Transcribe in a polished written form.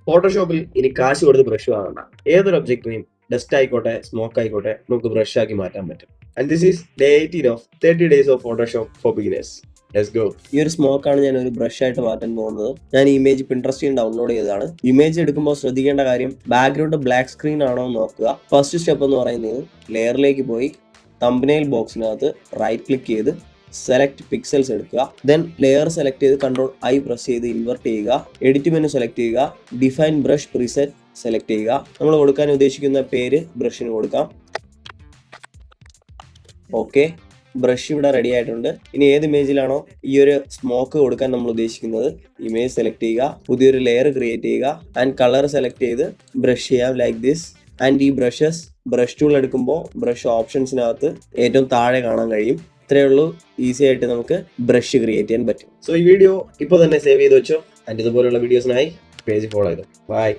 ഫോട്ടോഷോപ്പിൽ ഇനി കാശ് കൊടുത്ത് ബ്രഷ് വാങ്ങണ്ട. ഏതൊരു ഒബ്ജക്റ്റിനെയും ഡസ്റ്റ് ആയിക്കോട്ടെ സ്മോക്ക് ആയിക്കോട്ടെ നമുക്ക് ബ്രഷ് ആക്കി മാറ്റാൻ പറ്റും. And this is day 18 of 30 days of Photoshop for beginners. Let's go. ഈ ഒരു സ്മോക്ക് ആണ് ഞാൻ ഒരു ബ്രഷ് ആയിട്ട് മാറ്റാൻ പോകുന്നത്. ഞാൻ ഈ ഇമേജ് പിൻട്രസ്റ്റിൽ ഡൗൺലോഡ് ചെയ്തതാണ്. ഇമേജ് എടുക്കുമ്പോൾ ശ്രദ്ധിക്കേണ്ട കാര്യം ബാക്ക്ഗ്രൗണ്ട് ബ്ലാക്ക് സ്ക്രീൻ ആണോ എന്ന് നോക്കുക. ഫസ്റ്റ് സ്റ്റെപ്പ് എന്ന് പറയുന്നത് ലെയറിലേക്ക് പോയി തംബ്നെയിൽ ബോക്സിനകത്ത് റൈറ്റ് ക്ലിക്ക് ചെയ്ത് സെലക്ട് പിക്സൽസ് എടുക്കുക. ദെൻ ലെയർ സെലക്ട് ചെയ്ത് Ctrl+I പ്രസ് ചെയ്ത് ഇൻവെർട്ട് ചെയ്യുക. എഡിറ്റ് മെനു സെലക്ട് ചെയ്യുക. ഡിഫൈൻ ബ്രഷ് പ്രീസെറ്റ് സെലക്ട് ചെയ്യുക. നമ്മൾ കൊടുക്കാൻ ഉദ്ദേശിക്കുന്ന പേര് ബ്രഷിന് കൊടുക്കാം. ഓക്കെ, ബ്രഷ് ഇവിടെ റെഡി ആയിട്ടുണ്ട്. ഇനി ഏത് ഇമേജിലാണോ ഈ ഒരു സ്മോക്ക് കൊടുക്കാൻ നമ്മൾ ഉദ്ദേശിക്കുന്നത് ഇമേജ് സെലക്ട് ചെയ്യുക. പുതിയൊരു ലെയർ ക്രിയേറ്റ് ചെയ്യുക. ആൻഡ് കളർ സെലക്ട് ചെയ്ത് ബ്രഷ് ചെയ്യാം ലൈക്ക് ദിസ്. ആൻഡ് ഈ ബ്രഷ് ടൂൾ എടുക്കുമ്പോൾ ബ്രഷ് ഓപ്ഷൻസിനകത്ത് ഏറ്റവും താഴെ കാണാൻ കഴിയും. ഇത്രയേ ഉള്ളൂ, ഈസി ആയിട്ട് നമുക്ക് ബ്രഷ് ക്രിയേറ്റ് ചെയ്യാൻ പറ്റും. സോ ഈ വീഡിയോ ഇപ്പോൾ തന്നെ സേവ് ചെയ്ത് വെച്ചോ. ആൻഡ് ഇതുപോലുള്ള വീഡിയോസിനായി പേജ് ഫോളോ ചെയ്തോ. ബൈ.